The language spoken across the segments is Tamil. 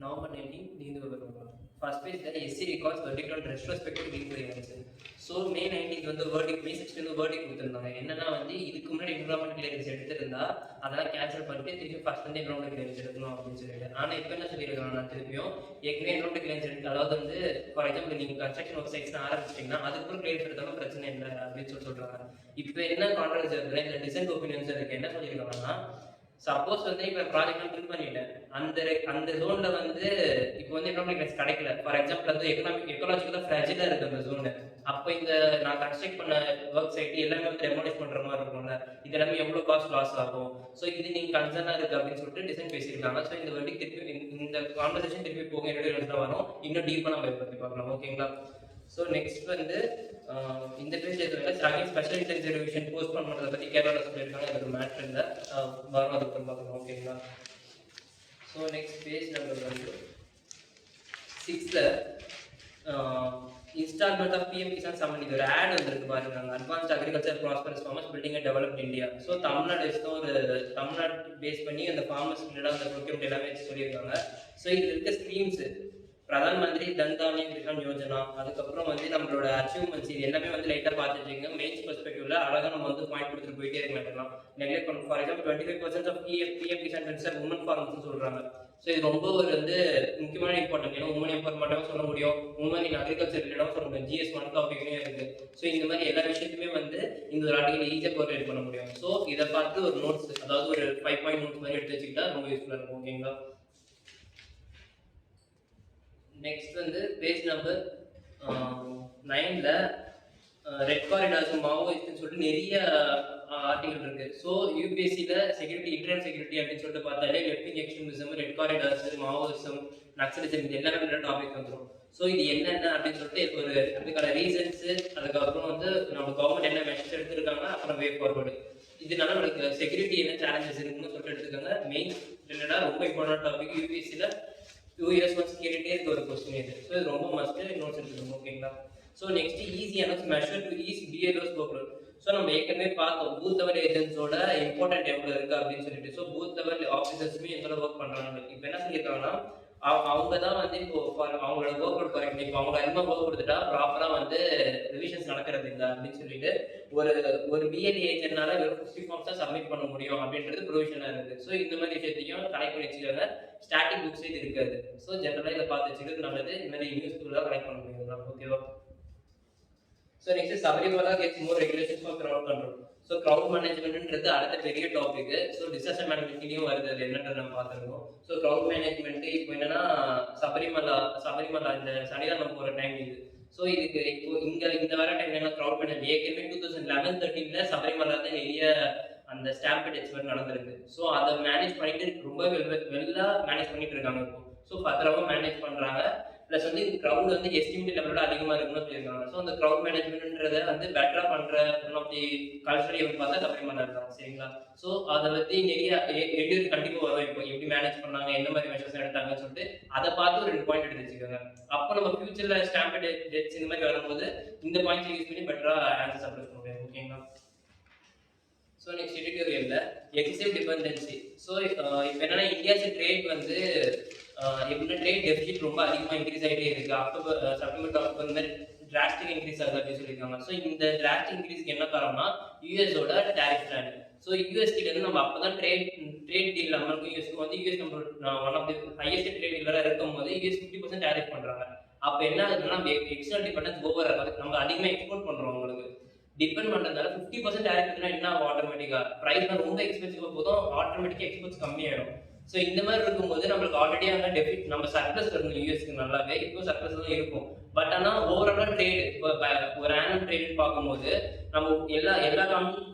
November 19 நீந்து வருவாங்க. ஃபர்ஸ்ட் பேஜ்ல SC records verdict on retrospective ரீக்ரியன்ஸ். ஸோ மே 19 வந்து வேர்டிக் மே 16 வந்து வேர்டிக் கொடுத்துருந்தாங்க. என்னன்னா வந்து இதுக்கு முன்னாடி என்விரான்மெண்ட் கிளியரன்ஸ் எடுத்திருந்தா அதெல்லாம் கேன்சல் பண்ணிட்டு திருப்பி ஃபர்ஸ்ட் வந்து என்விரான்மெண்ட் கிளியரன்ஸ் எடுக்கணும் அப்படின்னு சொல்லிட்டு. ஆனால் இப்போ என்ன சொல்லியிருக்காங்க, நான் திருப்பியும் ஏற்கனவே என்விரான்மெண்ட் கிளியரன்ஸ் எடுத்து, அதாவது வந்து ஃபார் எக்ஸாம்பிள் நீங்கள் கன்ஸ்ட்ரக்ஷன் ஒர்க் சைட்ஸ்லாம் ஆரம்பிச்சிட்டிங்கன்னா அதுக்கப்புறம் கிளியரன்ஸ் எடுத்தாலும் பிரச்சனை இல்லை அப்படின்னு சொல்றாங்க. இப்போ என்ன கான்ட்ராக்ட் இருக்குன்னா இந்த டிசைன் ஒப்பீனியன்ஸ் இருக்கு. என்ன சொல்லியிருக்காங்கன்னா, சப்போஸ் வந்து இப்போ ப்ராஜெக்ட் பில் பண்ணிட்டேன், அந்த ஜோன்ல வந்து இப்போ வந்து எக்கனாமிக் கிடைக்கல. ஃபார் எக்ஸாம்பிள் வந்து எக்கனாலஜிக்கலா ஃப்ராஜிலா இருக்கு அந்த ஜோனு. அப்போ இந்த நான் கன்ஸ்ட்ரக்ட் பண்ண ஒர்க் சைட் எல்லாமே வந்து டெமாலிஷ் பண்ற மாதிரி இருக்கும்ல, இது எல்லாமே எவ்வளவு காஸ்ட் லாஸ் ஆகும். ஸோ இது நீங்க கன்சர்னா இருக்கு அப்படின்னு சொல்லிட்டு டிசைன் பேசியிருக்காங்க. ஸோ இந்த வண்டி திருப்பி இந்த கான்வர்சேஷன் திருப்பி போக என்னோட வரும், இன்னும் டீப்பா நம்ம பத்தி பார்க்கலாம். ஓகேங்களா? ஸோ நெக்ஸ்ட் வந்து இந்த page again special intelligence revision post பண்ணுறதை பற்றி கேரளாவில் சொல்லியிருக்காங்க. அது ஒரு மேட்ரு இல்லை, வரும் அதுக்கு பார்க்கணும். ஓகேங்களா? ஸோ நெக்ஸ்ட் பேஜ் நம்பர் வந்து 6th installment of PM Kisan Samman. இது ஒரு ஆட் வந்துருக்கு பாருங்க, advanced agriculture prosperous farmers building and developed India. So Tamil Nadu ஒரு தமிழ்நாடு பேஸ் பண்ணி அந்த ஃபார்மர்ஸ் ரிலேட்டடாக அந்த ப்ரொக்யூமெண்ட் எல்லாமே வச்சு சொல்லியிருக்காங்க. ஸோ இதில் இருக்க ஸ்கீம்ஸ் பிரதான் மந்திரி தன்தானிய கிசான் யோஜனா, அதுக்கப்புறம் வந்து நம்மளோட அச்சீவ்மெண்ட்ஸ், இது எல்லாமே வந்து லைட்டாக பார்த்து வச்சுக்கோங்க. மெயின்ஸ் பெர்ஸ்பெக்டிவ்ல அழகாக நம்ம வந்து பாயிண்ட் கொடுத்துட்டு போயிட்டே இருக்க மாட்டோம். நெக்லெக்ட் பண்ண. For example 25% of PM Kisan pension women farmers சொல்றாங்க. ஸோ இது ரொம்ப ஒரு வந்து முக்கியமான இம்பார்ட்டன்ட். ஏன்னா உமன் எம்பவர்மெண்ட்டாகவும் சொல்ல முடியும், உமன் இன் அக்ரிகல்ச்சர் ரிலேட்டடாகவும் சொல்ல முடியும். GS 1 டாபிக்னே இருக்கு. ஸோ இந்த மாதிரி எல்லா விஷயத்துமே வந்து இந்த ஒரு ஆர்டிகல் ஈஸியாக கோரிலேட் பண்ண முடியும். ஸோ இதை பார்த்து ஒரு நோட்ஸ், அதாவது ஒரு 5 பாயிண்ட் நோட்ஸ் மாதிரி எடுத்து வச்சுக்கிட்டா ரொம்ப யூஸ்ஃபுல்லாக இருக்கும். ஓகேங்களா? நெக்ஸ்ட் வந்து பேஜ் நம்பர் 9ல ரெட் காரிடார்ஸ் மாவோயிஸ்ட்னு சொல்லிட்டு நிறைய ஆர்டிகல் இருக்கு. ஸோ யூபிஎஸ்சியில் செக்யூரிட்டி இன்டர்னல் செக்யூரிட்டி அப்படின்னு சொல்லிட்டு பார்த்தாலே left wing extremism, red corridors, Maoism, Naxalism, இது எல்லாமே டாபிக் வந்துடும். ஸோ இது என்னென்ன அப்படின்னு சொல்லிட்டு ஒரு அதுக்கான ரீசன்ஸ், அதுக்கப்புறம் வந்து நம்ம கவர்மெண்ட் என்ன மெஷர்ஸ் எடுத்திருக்காங்க, அப்புறம் வே ஃபார்வர்டு, இதனால நம்மளுக்கு செக்யூரிட்டி என்ன சேலஞ்சஸ் இருக்குன்னு சொல்லிட்டு எடுத்துக்காங்க. மெயின் ரிலேட்டடாக ரொம்ப இம்பார்ட்டன்ட் டாபிக். யூபிஎஸ்சியில் 2 years once கேட்டுட்டே இருக்க ஒரு கொஸ்டின் இது. ஸோ இது ரொம்ப மஸ்ட் நோட்ஸ் எடுத்துக்கணும். ஓகேங்களா? ஸோ நெக்ஸ்ட் ஈஸியான மெஷர் டு ஈஸ் பிஏஓஸ் போக்குவரத்து. ஸோ நம்ம ஏற்கனவே பார்த்தோம் பூத் லெவல் ஏஜென்ட்ஸோட இம்பார்ட்டன்ட் எவ்வளோ இருக்கு அப்படின்னு சொல்லிட்டு. ஸோ பூத் லெவல் ஆஃபீஸர்ஸுமே எவ்வளோ ஒர்க் பண்ணுறாங்க. இப்போ என்ன சொல்லியிருக்காங்கன்னா, அவங்க தான் வந்து இப்போ அவங்களோட ஒர்க் அவுட் குறைக்கணும். இப்போ அவங்க அதிகமாக ஒர்க் கொடுத்துட்டா ப்ராப்பராக வந்து ரிவிஷன்ஸ் நடக்கிறது இல்லை அப்படின்னு சொல்லிட்டு ஒரு பிஎல்ஏ ஏஜென்ட்னால வெறும் 50 ஃபார்ம்ஸ் தான் சப்மிட் பண்ண முடியும் அப்படின்றது ப்ரொவிஷனாக இருக்குது. ஸோ இந்த மாதிரி விஷயத்தையும் கலெக்ட் பண்ணி வச்சுக்காங்க. ஸ்டாட்டிக் புக்ஸ் இது இருக்காது. ஸோ ஜென்ரலாக இதை பார்த்து வச்சுக்கிறது நல்லது. இந்த மாதிரி யூஸ்ஃபுல்லாக கலெக்ட் பண்ண முடியும். ஓகேவா? So next Sabarimala gets more regulations for crowd control. So crowd மேனேஜ்மெண்ட்ன்றது அடுத்த பெரிய டாபிக். ஸோ டிசாஸ்டர் மேனேஜ்மெண்ட்லையும் வருது, அது என்னன்றது நம்ம பார்த்துருக்கோம். ஸோ கிரவுட் மேனேஜ்மெண்ட் இப்போ என்னன்னா சபரிமலா இந்த சனிதானம் போகிற டைம் இது. ஸோ இதுக்கு இப்போ இந்த வர டைம் என்ன கிரவுட் மேனேஜ்மெண்ட் ஏற்கனவே 2011-13 சபரிமலா தான் நிறைய அந்த ஸ்டாம்பேட் எக்ஸ்பெக்ட் நடந்திருக்கு. ஸோ அதை மேனேஜ் பண்ணிட்டு ரொம்ப வெல்லா மேனேஜ் பண்ணிட்டு இருக்காங்க இப்போ. ஸோ பத்திரமா மேனேஜ் பண்றாங்க. ப்ளஸ் வந்து க்ரௌட் வந்து எஸ்டிமேட் லெவலோட அதிகமாக இருக்குன்னு சொல்லியிருக்காங்க. ஸோ அந்த க்ரௌட் மேனேஜ்மெண்ட்ன்றதை வந்து பெட்டரா பண்ற one of the cultural event பார்த்தா சபரிமலா இருக்காங்க. சரிங்களா? ஸோ அதை பற்றி நிறைய எடியூர் கண்டிப்பாக வரும். இப்போ எப்படி மேனேஜ் பண்ணாங்க, என்ன மாதிரி மெஷர்ஸ் எடுத்தாங்கன்னு சொல்லிட்டு அதை பார்த்து ஒரு 2 பாயிண்ட் எடுத்து வச்சுக்கோங்க. அப்போ நம்ம ஃபியூச்சர்ல ஸ்டாம்பேட் டெட்ஸ் இந்த மாதிரி வரும்போது இந்த பாயிண்ட்ஸ் யூஸ் பண்ணி பெட்டரா ஆன்சர்ஸ் அப்ரோச் பண்ண முடியும். ஓகேங்களா? ஸோ நெக்ஸ்ட் எடிட்டோரியல்ல எக்ஸசிவ் டிபெண்டன்சி. ஸோ இப்போ என்னன்னா இந்தியாஸ் ட்ரேட் வந்து எப்படின்னா ட்ரேட் டெபிசிட் ரொம்ப அதிகமாக இன்க்ரீஸ் ஆகிட்டே இருக்கு. செப்டம்பர் அக்டோபர் இந்த மாதிரி டிராஸ்டிக் இன்க்ரீஸ் ஆகுது அப்படின்னு சொல்லியிருக்காங்க. ஸோ இந்த டிராஸ்டிக் இன்க்ரீஸ்க்கு என்ன காரணம்னா யூஎஸோட டேரிஃப் பிளான். ஸோ யூஎஸ் கிட்ட இருந்து நம்ம அப்பதான் ட்ரேட் டீல் நம்மளுக்கு யூஎஸ்க்கு வந்து யூஎஸ் நம்ம one of the highest trade டீலராக இருக்கும் போது யூஎஸ் 50% டேரிஃப் பண்றாங்க. அப்போ என்ன ஆகுதுன்னா எக்ஸ்டர்னல் டிபெண்டன்ஸ் ஓவர் ஆகாது. நம்ம அதிகமாக எக்ஸ்போர்ட் பண்றோம், உங்களுக்கு டிபெண்ட் பண்றதால 50% டேரிஃப் என்ன ஆகும், ஆட்டோமேட்டிக்கா பிரைஸ் ரொம்ப எக்ஸ்பென்சிவா போதும், ஆட்டோமேட்டிக்கா எக்ஸ்போர்ட்ஸ் கம்மியாயிடும். ஸோ இந்த மாதிரி இருக்கும்போது நம்மளுக்கு ஆல்ரெடி அங்கே டெபிட் நம்ம சர்ப்ளஸ் இருக்கும் யூஎஸ்க்கு நல்லாவே, இப்போ சர்ப்ளஸ் தான் இருக்கும். பட் ஆனால் ஓவராலாக ட்ரேட் இப்போ ஒரு ஆனுவல் ட்ரேட் பார்க்கும்போது நம்ம எல்லா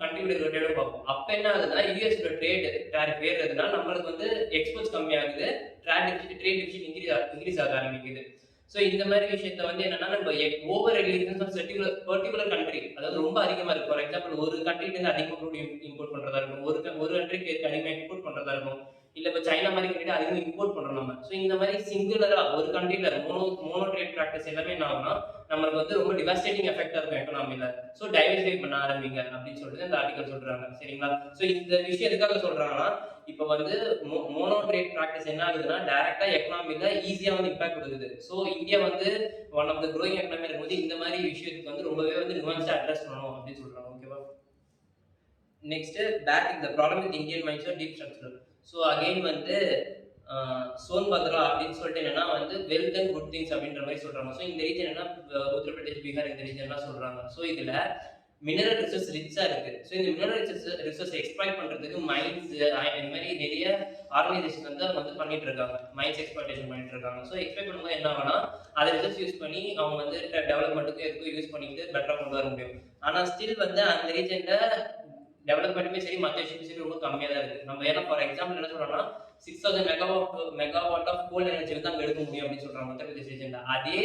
கண்ட்ரியோட ட்ரேடும் பார்ப்போம். அப்போ என்ன ஆகுதுன்னா யூஎஸோட ட்ரேட் டேரிஃப் ஏறுறதுனால நம்மளுக்கு வந்து எக்ஸ்போர்ட்ஸ் கம்மியாகுது, ட்ரேட் டெபிசிட் இன்க்ரீஸ் ஆக ஆரம்பிக்குது. ஸோ இந்த மாதிரி விஷயத்த வந்து என்னன்னா நம்ம ஓவர் ரெகுலேஷன்ஸ் பர்டிகுலர் கண்ட்ரி, அதாவது ரொம்ப அதிகமா இருக்கு. ஃபார் எக்ஸாம்பிள் ஒரு கண்ட்ரில இருந்து அதிகமாக க்ரூட் இம்போர்ட் பண்றதா இருக்கும், ஒரு கண்ட்ரிக்கு அதிகமாக எக்ஸ்போர்ட் பண்றதா இருக்கும். இல்ல இப்ப சைனா மாதிரி கண்ட்ரி அதிகமா இம்போர்ட் பண்றோம் நம்ம. ஸோ இந்த மாதிரி சிங்குலரா ஒரு கண்ட்ரில மோனோ ட்ரேட் பிராக்டிஸ் எல்லாமே என்ன ஆகும்னா, நம்மளுக்கு வந்து ரொம்ப டிவாஸ்டேட்டிங் எஃபெக்ட்டா இருக்கும் எக்கனாமில. ஸோ டைவர்சிஃபை பண்ண ஆரம்பிங்க அப்படின்னு சொல்லிட்டு இந்த ஆர்டிகல் சொல்றாங்க. சரிங்களா? ஸோ இந்த விஷயம் எதுக்காக சொல்றாங்கன்னா, இப்ப வந்து மோனோ ட்ரேட் பிராக்டிஸ் என்ன ஆகுதுன்னா, டைரக்ட்டா எக்கனாமில ஈஸியா வந்து இம்பாக்ட் கொடுக்குது. ஸோ இந்தியா வந்து one of the growing economy இருக்கும்போது இந்த மாதிரி விஷயத்துக்கு வந்து ரொம்பவே வந்து நுவான்ஸா அட்ரஸ் பண்ணணும் அப்படின்னு சொல்றாங்க. ஓகேவா? Next back the problem with Indian mindset deep structural. So again வந்து சோன்பத்ரா அப்படின்னு சொல்லிட்டு என்னன்னா வந்து வெல்த் அண்ட் குட் திங்ஸ் அப்படின்ற மாதிரி சொல்றாங்க. ஸோ இந்த ரீஜன் என்ன உத்தரப்பிரதேஷ், பீகார் இந்த ரீஜன்லாம் சொல்றாங்க. ஸோ இதுல மினரல் ரிசோர்ஸ் ரிச்சா இருக்கு. ஸோ இந்த மினரல் ரிசோர்ஸ் எக்ஸ்ப்ளாய்ட் பண்றதுக்கு மைன்ஸ் இந்த மாதிரி நிறைய ஆர்கனைசேஷன் வந்து அவங்க வந்து பண்ணிட்டு இருக்காங்க. மைன்ஸ் எக்ஸ்ப்ளாய்டேஷன் பண்ணிட்டு இருக்காங்க. ஸோ எக்ஸ்ப்ளாய்ட் பண்ணும்போது என்ன ஆகும்னா, அதை ரிசோர்ஸ் யூஸ் பண்ணி அவங்க வந்து டெவலப்மெண்ட்டுக்கு எதுக்கும் யூஸ் பண்ணிட்டு பெட்டரா கொண்டு வர முடியும். ஆனா ஸ்டில் வந்து அந்த ரீஜன்ல டெவலப்மெண்ட்டுமே சரி, மற்ற விஷயமும் சரி ரொம்ப கம்மியா தான் இருக்கு. நம்ம ஏன்னா ஃபார் எக்ஸாம்பிள் என்ன சொல்றோம்னா, 6000 மெகாவாட் ஆஃப் கோல் எனர்ஜி வந்து அங்க எடுக்க முடியும் அப்படின்னு சொல்றாங்க உத்தரப்பிரதேஷ் ரீஜன்ல. அதே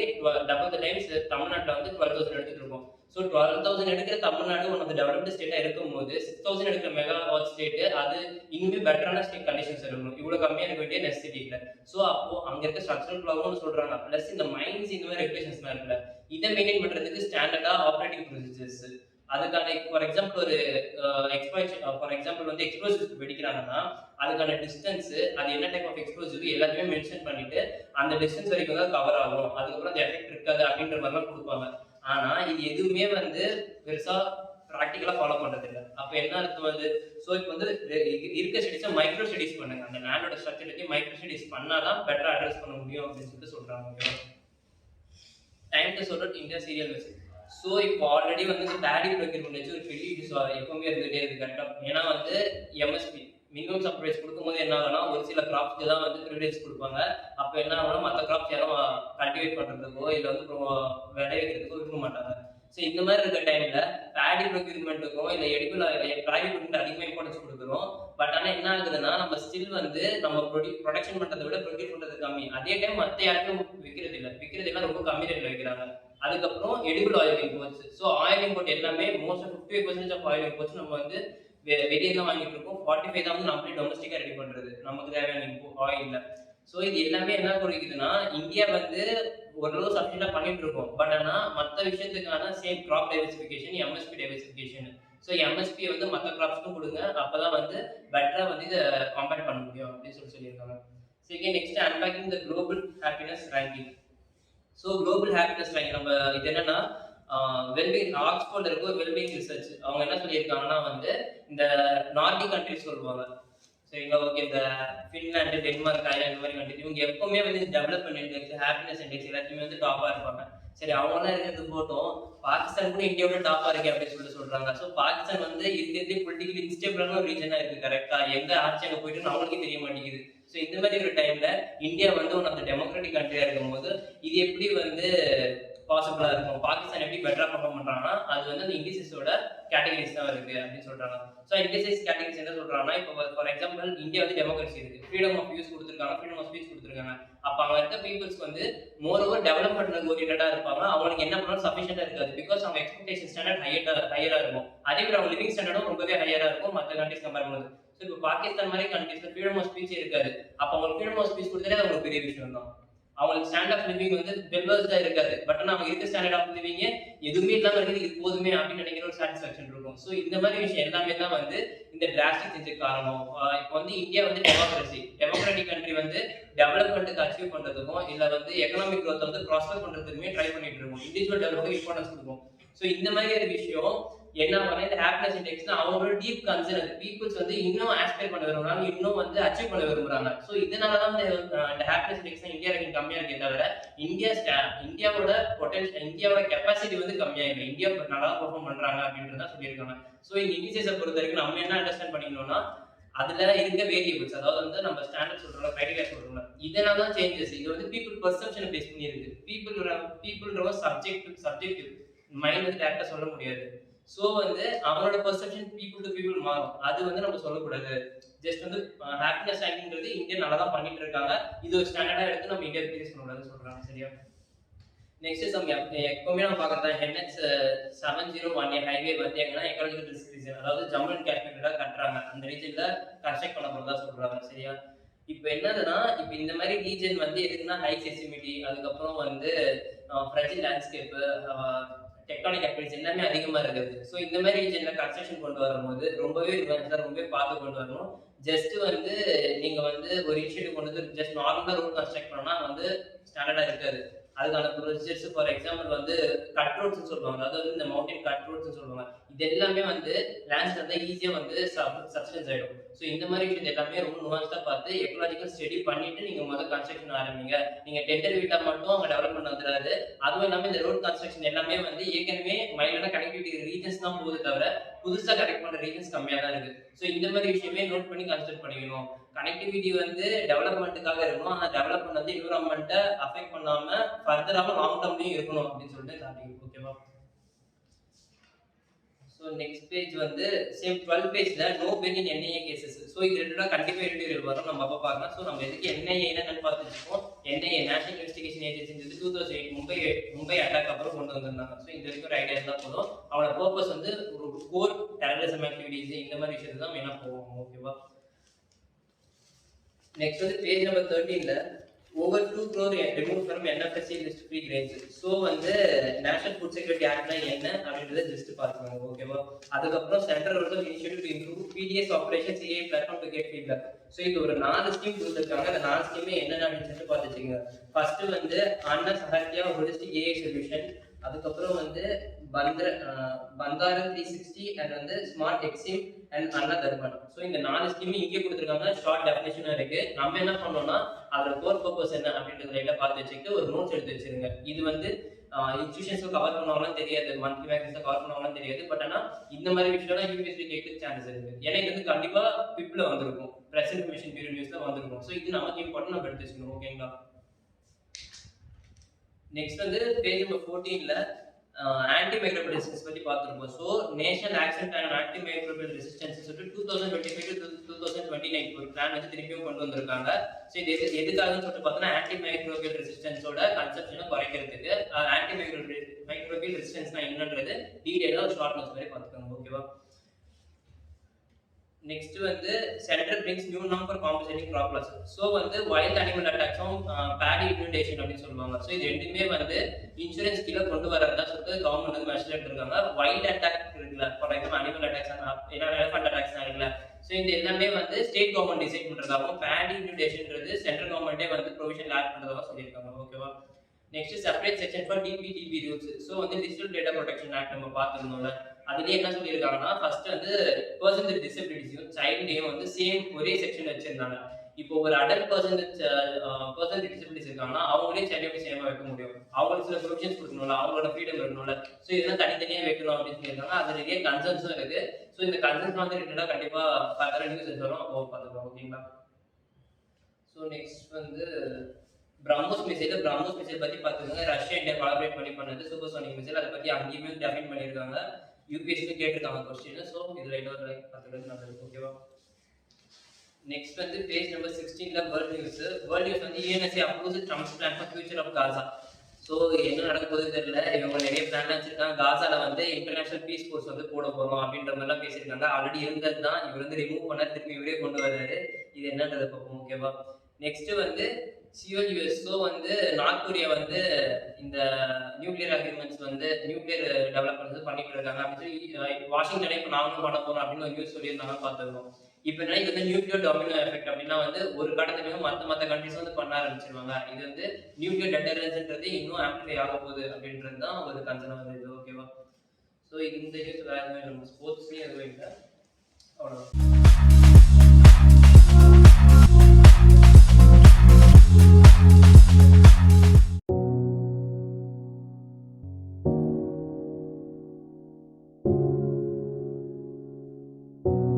டபுள் த டைம்ஸ் தமிழ்நாட்டுல வந்து 12,000 எடுத்துட்டு இருக்கோம். ஸோ 12,000 எடுக்கிற Tamil Nadu one of the developed ஸ்டேட்டா இருக்கும்போது 6,000 எடுக்கிற மெகாவாட் ஸ்டேட் அது இன்னுமே பெட்டரான ஸ்டேட் கண்டிஷன்ஸ் இருக்கணும். இவ்வளவு கம்மியா இருக்க வேண்டிய நெசசிட்டி இல்ல. ஸோ அப்போ அங்க இருக்க ஸ்ட்ரக்சரல் ப்ராப்ளம்னு சொல்றாங்க. பிளஸ் இந்த மைன்ஸ் இந்த மாதிரி ரெகுலேஷன்ஸ்லாம் இருக்குல்ல, இதை மெயின்டைன் பண்றதுக்கு ஸ்டாண்டர்டா ஆப்ரேட்டிங் ப்ரொசீஜர்ஸ் அதுக்கான ஃபார் எக்ஸாம்பிள் ஒரு ஃபார் எக்ஸாம்பிள் வந்து எக்ஸ்ப்ளோசிவ் வெடிக்கிறாங்கன்னா அதுக்கான டிஸ்டன்ஸ், அது என்ன டைப் ஆஃப் எக்ஸ்ப்ளோசிவ் எல்லாத்தையுமே மென்ஷன் பண்ணிட்டு அந்த டிஸ்டன்ஸ் வரைக்கும் தான் கவர் ஆகும், அதுக்கப்புறம் அந்த எஃபெக்ட் இருக்காது அப்படின்ற மாதிரிலாம் கொடுப்பாங்க. ஆனா இது எதுவுமே வந்து பெருசா ப்ராக்டிக்கலா ஃபாலோ பண்றது இல்லை. அப்ப என்ன அர்த்தம் அது? ஸோ இப்போ வந்து இருக்க ஸ்டடிஸை மைக்ரோ ஸ்டடிஸ் பண்ணுங்க. அந்த லேண்டோட ஸ்ட்ரக்சர் பற்றி மைக்ரோ ஸ்டடிஸ் பண்ணாதான் பெட்டரா அட்ரஸ் பண்ண முடியும் அப்படின்னு சொல்லிட்டு சொல்றாங்க. டைம் டு சொல்ற இந்தியா சீரியல் மெசேஜ். ஸோ இப்போ ஆல்ரெடி வந்து இந்த பேடி ப்ரொக்யூர்மெண்ட் வச்சு ஒரு பெரிய இஷ்யூஸ் எப்பவுமே இருந்துகிட்டே இருக்கு கரெக்டாக. ஏன்னா வந்து எம்எஸ்பி மினிமம் சப்ரைஸ் கொடுக்கும்போது என்ன ஆகும்னா, ஒரு சில கிராப்ஸ்க்கு தான் வந்து ப்ரிவிலேஜ் கொடுப்பாங்க. அப்போ என்ன ஆகும்னா, மற்ற கிராப்ஸ் யாரும் கல்டிவேட் பண்ணுறதுக்கோ இல்லை வந்து விளைவிக்கிறதுக்கோ விரும்ப மாட்டாங்க. ஸோ இந்த மாதிரி இருக்க டைம்ல பேடி ப்ரொக்யூர்மெண்ட்டுக்கும் இல்லை எடிபிள் பேடி ப்ரொக்யூர்மெண்ட் அதிகமாக இம்பார்ட்டன்ஸ் கொடுக்குறோம். பட் ஆனால் என்ன ஆகுதுன்னா, நம்ம ஸ்டில் வந்து நம்ம ப்ரொடக்ஷன் பண்ணுறதை விட ப்ரொக்யூர் பண்ணுறது கம்மி. அதே டைம் மற்ற யாருக்கும் விற்கிறது இல்லை, விற்கிறதுலாம் ரொம்ப கம்மி ரேட்டில் வைக்கிறாங்க. அதுக்கப்புறம் edible oil imports. So oil import எல்லாமே மோஸ்ட் 55% ஆஃப் ஆயில் இம்போர்ட்ஸ் நம்ம வந்து வெளியே தான் வாங்கிட்டு இருக்கோம். 45 தான் வந்து நம்மளே டொமஸ்டிக்காக ரெடி பண்ணுறது நமக்கு தேவையான ஆயில்ல. ஸோ இது எல்லாமே என்ன குறிக்குதுன்னா, இந்தியா வந்து ஓரளவு சஃபிஷியண்டாக பண்ணிட்டு இருக்கோம். பட் ஆனால் மற்ற விஷயத்துக்கான same crop diversification, MSP diversification. So MSP வந்து மற்ற கிராப்ஸ்க்கும் கொடுங்க, அப்பதான் வந்து பெட்டராக வந்து இதை கம்பேர் பண்ண முடியும் அப்படின்னு சொல்லியிருக்காங்க. Second next unpacking the global happiness ranking. So global happiness ranking நம்ம இது என்னன்னா, வெல்பீங் ஆக்ஸ்போர்ட்ல இருக்க ஒரு வெல்பீங் ரிசர்ச் அவங்க என்ன சொல்லியிருக்காங்கன்னா வந்து இந்த நார்டிக் கண்ட்ரிஸ் சொல்லுவாங்க. சரிங்களா? ஓகே, இந்த ஃபின்லாண்டு, டென்மார்க், ஐலாண்ட் இந்த மாதிரி கண்ட்ரி இவங்க எப்பவுமே வந்து டெவலப்மெண்ட் இண்டெக்ஸ், ஹாப்பினஸ் இண்டெக்ஸ் எல்லாத்தையுமே வந்து டாப்பா இருப்பாங்க. சரி, அவங்களாம் இருக்கிறது போட்டோம், பாகிஸ்தான் கூட இந்தியாவோட டாப்பா இருக்கு அப்படின்னு சொல்றாங்க. ஸோ பாகிஸ்தான் வந்து இருக்கிறதே பொலிட்டிக்கலி இன்ஸ்டேபிளான ஒரு ரீஜனா இருக்கு கரெக்டா. எங்க ஆட்சி அங்க போயிட்டு அவங்களுக்கே தெரிய மாட்டேங்குது. ஸோ இந்த மாதிரி ஒரு டைம்ல இந்தியா வந்து ஒன் ஆஃப் த டெமோக்ராட்டிக் கண்ட்ரியா இருக்கும்போது இது எப்படி வந்து பாசிபிளா இருக்கும்? பாகிஸ்தான் எப்படி பெட்டரா பர்ஃபார்ம் பண்றாங்கன்னா, அது வந்து அந்த இண்டிசஸோட கேட்டகரிஸ் தான் இருக்கு அப்படின்னு சொல்றாங்க. ஸோ இண்டிசஸ் கேட்டகரிஸ் என்ன சொல்றாங்கன்னா, இப்போ ஃபார் எக்ஸாம்பிள் இந்தியா வந்து டெமோக்ரஸி இருக்கு, ஃப்ரீடம் ஆஃப் வியூஸ் கொடுத்துருக்காங்க, ஃப்ரீடம் ஆஃப் ஸ்பீச் கொடுத்துருக்காங்க. அப்ப அங்க இருக்க பீப்புள்ஸ் வந்து மோர் ஓவர் டெவலப்மெண்ட் ஓரியன்டா இருப்பாங்க. அவங்களுக்கு என்ன பண்ணாலும் சஃபிஷியண்டா இருக்காது. பிகாஸ் அவங்க எக்ஸ்பெக்டேஷன் ஸ்டாண்டர்ட் ஹையரா இருக்கும். அதே மாதிரி அவங்க லிவிங் ஸ்டாண்டர்டும் ரொம்பவே ஹையரா இருக்கும் மற்ற கண்ட்ரிஸ் கம்பேர் பண்ணும்போது. ஸோ இப்போ பாகிஸ்தான் மாதிரி கண்ட்ரிஸ்ல ஃப்ரீடம் ஆஃப் ஸ்பீச் இருக்காது. அப்போ அவங்க ஃப்ரீடம் ஆஃப் ஸ்பீச் கொடுத்தாலே அவங்களுக்கு பெரிய விஷயம் தான். அவங்களுக்கு ஸ்டாண்டர்ட் ஆஃப் லிவிங் வந்து வெல்வர்ஸ்டா இருக்காது. பட் ஆனால் அவங்க இருக்க ஸ்டாண்டர்ட் ஆஃப் லிவிங் எதுவுமே இல்லாம இருக்குது, இது போதுமே அப்படின்னு நினைக்கிற ஒரு சாட்டிஸ்ஃபேக்ஷன் இருக்கும். ஸோ இந்த மாதிரி விஷயம் எல்லாமே தான் வந்து இந்த டிராஸ்டிக் சேஞ்சுக்கு காரணம். இப்போ வந்து இந்தியா வந்து டெமோக்ராட்டிக் கண்ட்ரி வந்து டெவலப்மெண்ட்டுக்கு அச்சீவ் பண்றதுக்கும் இல்ல வந்து எக்கனாமிக் க்ரோத் வந்து ப்ராஸ்பர் பண்றதுக்குமே ட்ரை பண்ணிட்டு இருக்கோம். இண்டிவிஜுவல் டெவலப்மெண்ட் இம்பார்ட்டன்ஸ் கொடுக்கும். ஸோ இந்த மாதிரி ஒரு விஷயம் என்ன பண்ண இந்த ஹாப்பினஸ் இண்டெக்ஸ்னா அவங்களோட டீப் கன்சர்ன் அது பீப்புள்ஸ் வந்து இன்னும் ஆஸ்பைர் பண்ண விரும்புறாங்க, இன்னும் வந்து அச்சீவ் பண்ண விரும்புறாங்க. ஸோ இதனால தான் இந்த ஹாப்பினஸ் இண்டெக்ஸ் இந்தியா ரேங்கிங் கம்மியா இருக்கே தவிர இந்தியாவோட பொட்டன்ஷியல், இந்தியாவோட கெப்பாசிட்டி வந்து கம்மியா இல்லை. இந்தியா நல்லா பெர்ஃபார்ம் பண்றாங்க அப்படின்றத சொல்லியிருக்காங்க. ஸோ இந்த இண்டிசஸை பொறுத்த வரைக்கும் நம்ம என்ன அண்டர்ஸ்டாண்ட் பண்ணிக்கணும்னா, அதுல இருக்க வேரியபிள்ஸ், அதாவது வந்து நம்ம ஸ்டாண்டர்ட் சொல்றோம், கிரைட்டீரியா சொல்றோம், இதனால தான் சேஞ்சஸ். இது வந்து பீப்புள் பெர்செப்ஷனை பேஸ் பண்ணி இருக்கு. பீப்புள்ன்ற சப்ஜெக்டிவ் மைண்ட் வந்து டேரக்டா சொல்ல முடியாது. ஸோ வந்து அவனோட பெர்செப்ஷன் பீப்புள் டு பீப்புள் மாறும். அது வந்து நம்ம சொல்லக்கூடாது. ஜஸ்ட் வந்து ஹாப்பினஸ் ரேங்கிங்கிறது இந்தியா நல்லா தான் பண்ணிட்டு இருக்காங்க, இது ஒரு ஸ்டாண்டர்டா எடுத்து நம்ம இந்தியா பேஸ் பண்ணக்கூடாதுன்னு சொல்றாங்க. சரியா? நெக்ஸ்ட் எப்பவுமே நம்ம பார்க்கறதா NH 701 ஹைவே வந்து எங்கன்னா எக்காலஜிக்கல் ரிஸ்க் ரீஜன், அதாவது ஜம்மு அண்ட் காஷ்மீர்ல கட்டுறாங்க, அந்த ரீஜன்ல கன்ஸ்ட்ரக்ட் பண்ண போறதா சொல்றாங்க. சரியா? இப்போ என்னதுன்னா, இப்போ இந்த மாரி ரீஜன் வந்து எதுக்குன்னா ஹை செசிமிட்டி, அதுக்கப்புறம் வந்து ஃப்ரெஜைல் லேண்ட்ஸ்கேப்பு, டெக்டானிக் ஆக்டிவிட்டிஸ் எல்லாமே அதிகமா இருக்குது. ஸோ இந்த மாரி ரீஜன்ல கன்ஸ்ட்ரக்ஷன் கொண்டு வரும்போது ரொம்பவே ரொம்பவே பார்த்து கொண்டு வரணும். ஜஸ்ட் வந்து நீங்க வந்து ஒரு இனிஷியேட்டிவ் கொண்டு வந்து ஜஸ்ட் நார்மலா ரோட் கன்ஸ்ட்ரக்ட் பண்ணா வந்து ஸ்டாண்டர்டா இருக்காது. அதுக்கான ப்ரொசீஜர்ஸ் ஃபார் எக்ஸாம்பிள் வந்து கட் ரோட்ஸ்ன்னு சொல்லுவாங்க. அதாவது இந்த மவுண்டன் கட் ரோட்ஸ்ன்னு சொல்லுவாங்க. இது எல்லாமே வந்து லேண்ட்ஸ்ல ஈஸியா வந்து சப்சிடன்ஸ் ஆயிடும். ஸோ இந்த மாதிரி விஷயத்தை எல்லாமே ரொம்ப நுவான்ஸ்டா பார்த்து எக்கனாலஜிக்கல் ஸ்டடி பண்ணிட்டு நீங்க முதல் கன்ஸ்ட்ரக்ஷன் ஆரம்பிங்க. நீங்க டெண்டர் விட்டா மட்டும் அங்க டெவலப்மெண்ட் வந்துடாது. அதுவும் இல்லாம இந்த ரோட் கன்ஸ்ட்ரக்ஷன் எல்லாமே வந்து ஏற்கனவே மைலான கனெக்டிவிட்டி ரீஜன்ஸ் தான் போகுது தவிர புதுசா கனெக்ட் பண்ற ரீஜன்ஸ் கம்மியா தான் இருக்கு. ஸோ இந்த மாதிரி விஷயமே நோட் பண்ணி கன்சிடர் பண்ணிக்கணும். கனெக்டிவிட்டி வந்து டெவலப்மெண்ட்டுக்காக இருக்கணும். ஆனா டெவலப்மெண்ட் வந்து என்விரான்மெண்ட்டை அஃபெக்ட் பண்ணாம ஃபர்தராக லாங் டேர்ம்லயும் இருக்கணும் அப்படின்னு சொல்லிட்டு டாபிக். ஓகேவா? ஸோ நெக்ஸ்ட் பேஜ் வந்து சேம் 12 பேஜ்ல no pain in NIA cases. So இது ரெண்டுடா கண்டிப்பா இன்டர்வியூ வரும். நம்ம அப்போ பார்க்கலாம். ஸோ நம்ம எதுக்கு என்ஐஏ என்னன்னு பார்த்து வச்சுப்போம். NIA national investigation agency 2008 Mumbai attack அப்புறம் கொண்டு வந்திருந்தாங்க. ஸோ இந்த வரைக்கும் ஒரு ஐடியா இருந்தால் போதும். அவனோட பர்பஸ் வந்து ஒரு கோர் டெரரிசம் ஆக்டிவிட்டிஸ் இந்த மாதிரி விஷயத்தை தான் மெயினாக போவோம். ஓகேவா? நெக்ஸ்ட் வந்து பேஜ் நம்பர் 13ல over 2 crore remove from NFSC list free grains. So வந்து நேஷனல் ஃபுட் செக்யூரிட்டி ஆக்ட்னா என்ன அப்படின்றத ஜஸ்ட் பார்த்துக்கோங்க. ஓகேவா? அதுக்கப்புறம் சென்ட்ரல் ரோசல் initiative to improve PDS operations AI platform to get feedback. So இது ஒரு 4 ஸ்கீம் கொடுத்துருக்காங்க. அந்த 4 ஸ்கீமே என்னென்ன அப்படின்னு சொல்லிட்டு பார்த்துச்சுங்க. ஃபர்ஸ்ட் வந்து அண்ணா சஹாத்தியா ஹோலிஸ்டிக் ஏஐ சொல்யூஷன். அதுக்கப்புறம் வந்து பந்தாரன் 360 அண்ட் வந்து smart Exim and Anna Darpan. So இந்த 4 ஸ்கீமே இங்கே கொடுத்துருக்காங்க. ஷார்ட் டெஃபினேஷனும் இருக்கு. நம்ம என்ன பண்ணோம்னா அதோட கோர் பர்பஸ் என்ன அப்படின்றத லைட்டா பார்த்து வச்சுக்கிட்டு ஒரு நோட்ஸ் எடுத்து வச்சிருங்க. இது வந்து இன்ஸ்டியூஷன்ஸ்க்கு கவர் பண்ணுவாங்கன்னு தெரியாது, மந்த்லி மேக்ஸின்ஸ் கவர் பண்ணுவாங்கன்னு தெரியாது. பட் ஆனால் இந்த மாதிரி விஷயம்லாம் யூபிஎஸ்சி கேட்க சான்சஸ் இருக்கு. ஏன்னா இது வந்து கண்டிப்பா பிப்ல வந்திருக்கும், பிரஸ் இன்ஃபர்மேஷன் பியூரோ நியூஸ்ல வந்திருக்கும். ஸோ இது நமக்கு இம்பார்ட்டன், நம்ம எடுத்து வச்சுக்கணும். ஓகேங்களா? நெக்ஸ்ட் வந்து பேஜ் நம்பர் 14ல ஆன்டி மைக்ரோபியல் ரெசிஸ்டன்ஸ் பத்தி பார்த்துருப்போம். So national action plan antimicrobial resistance சொல்லிட்டு 2025 to 2029 ஒரு பிளான் வந்து திருப்பியும் கொண்டு வந்திருக்காங்க. ஸோ இது எதுக்காகன்னு சொல்லிட்டு பார்த்தோன்னா ஆன்டி மைக்ரோபியல் ரெசிஸ்டன்ஸோட கன்செப்ஷனை குறைக்கிறதுக்கு. ஆன்டி மைக்ரோபியல் ரெசிஸ்டன்ஸ்னா என்னன்றது டீடைலாக ஒரு ஷார்ட் நோட்ஸ் மாதிரி பார்த்துக்கோங்க. ஓகேவா? நெக்ஸ்ட் வந்து centre brings new norm for compensating crop loss. So வந்து வைல்ட் அனிமல் அட்டாக்ஸும் பேடி இன்வெண்டேஷன் அப்படின்னு சொல்லுவாங்க. ஸோ இது ரெண்டுமே வந்து இன்சூரன்ஸ் கீழே கொண்டு வரதா சொல்லிட்டு கவர்மெண்ட் வந்து மெஷர் எடுத்திருக்காங்க. வைல்ட் அட்டாக் இருக்குல்ல, for example animal attacks, elephant attacks இருக்குல்ல. ஸோ இந்த எல்லாமே வந்து ஸ்டேட் கவர்மெண்ட் டிசைட் பண்றதாகவும் பேடி இன்வெண்டேஷன்ன்றது சென்ட்ரல் கவர்மெண்ட்டே வந்து ப்ரொவிஷன் ஆட் பண்றதாக சொல்லியிருக்காங்க. ஓகேவா? Next separate section for DPDP rules. So வந்து டிஜிட்டல் டேட்டா ப்ரொடெக்ஷன் ஆக்ட் நம்ம பார்த்துருந்தோம்ல, அதுலேயே என்ன சொல்லியிருக்காங்கன்னா ஃபர்ஸ்ட் வந்து பர்சன் வித் டிசபிலிட்டிஸையும் சைல்டையும் வந்து சேம் ஒரே செக்ஷன் வச்சிருந்தாங்க. இப்போ ஒரு அடல்ட் பர்சன் வித் டிசபிலிட்டிஸ் இருக்காங்கன்னா அவங்களே சைல்டு எப்படி சேமா வைக்க முடியும்? அவங்களுக்கு சில ப்ரொவிஷன்ஸ் கொடுக்கணும்ல, அவங்களோட ஃப்ரீடம் இருக்கணும்ல. ஸோ இதெல்லாம் தனித்தனியாக வைக்கணும் அப்படின்னு சொல்லியிருக்காங்க. அது நிறைய கன்சர்ன்ஸும் இருக்கு. ஸோ இந்த கன்சர்ன்ஸ் வந்து ரிலேட்டடாக கண்டிப்பா ஃபர்தரா நியூஸ் வரும், அப்போ பார்த்துக்கலாம். ஓகேங்களா? ஸோ நெக்ஸ்ட் வந்து பிரம்மோஸ் மிசைல் பத்தி பார்த்துக்கோங்க. ரஷ்யா இந்தியா கொலாபரேட் பண்ணி பண்ணது சூப்பர்சோனிக் மிசைல். அதை பத்தி அங்கேயுமே டெஃபைன் பண்ணியிருக்காங்க. யூபிஎஸ்சி கேட்டிருக்காங்க கொஸ்டின். ஸோ இதுல இன்னொரு லைக் பார்த்துக்கிறது நல்லது. ஓகேவா? நெக்ஸ்ட் வந்து பேஜ் நம்பர் 16ல வேர்ல்ட் நியூஸ் வந்து UNSA approves Trump's plan for future of Gaza. So என்ன நடக்க போகுது தெரியல. இவங்க நிறைய பிளான் வச்சிருக்காங்க. காசால வந்து இன்டர்நேஷனல் பீஸ் ஃபோர்ஸ் வந்து போட போறோம் அப்படின்ற மாதிரிலாம் பேசியிருக்காங்க. ஆல்ரெடி இருந்தது தான், இவர் வந்து ரிமூவ் பண்ண திருப்பி இவரே கொண்டு வர்றாரு. இது என்னன்றதை பார்ப்போம். ஓகேவா? நெக்ஸ்ட் வந்து சியோல் யூஎஸ். ஸோ வந்து நார்த் கொரியா வந்து இந்த நியூக்ளியர் அக்ரிமெண்ட்ஸ் வந்து நியூக்ளியர் டெவலப்மெண்ட்ஸ் பண்ணிட்டு இருக்காங்க அப்படின்னு சொல்லி வாஷிங்டனே இப்போ நாங்களும் பண்ண போறோம் அப்படின்னு ஒரு நியூஸ் சொல்லியிருந்தாங்க, பார்த்துருக்கோம். இப்போ என்ன இது வந்து நியூக்ளியர் டொமினோ எஃபெக்ட் அப்படின்னா வந்து ஒரு கடத்துலையுமே மற்ற கண்ட்ரிஸ் வந்து பண்ண ஆரம்பிச்சிருவாங்க. இது வந்து நியூக்ளியர் டெட்டரன்ஸ்ன்றது இன்னும் ஆம்பிளிஃபை ஆக போகுது அப்படின்றது தான் ஒரு கன்சர்ன் வந்து இது. ஓகேவா? ஸோ இந்த நியூஸ் வேற எதுவுமே நம்ம ஸ்போர்ட்ஸ்லேயும் எதுவும் இல்லை. அவ்வளோதான்.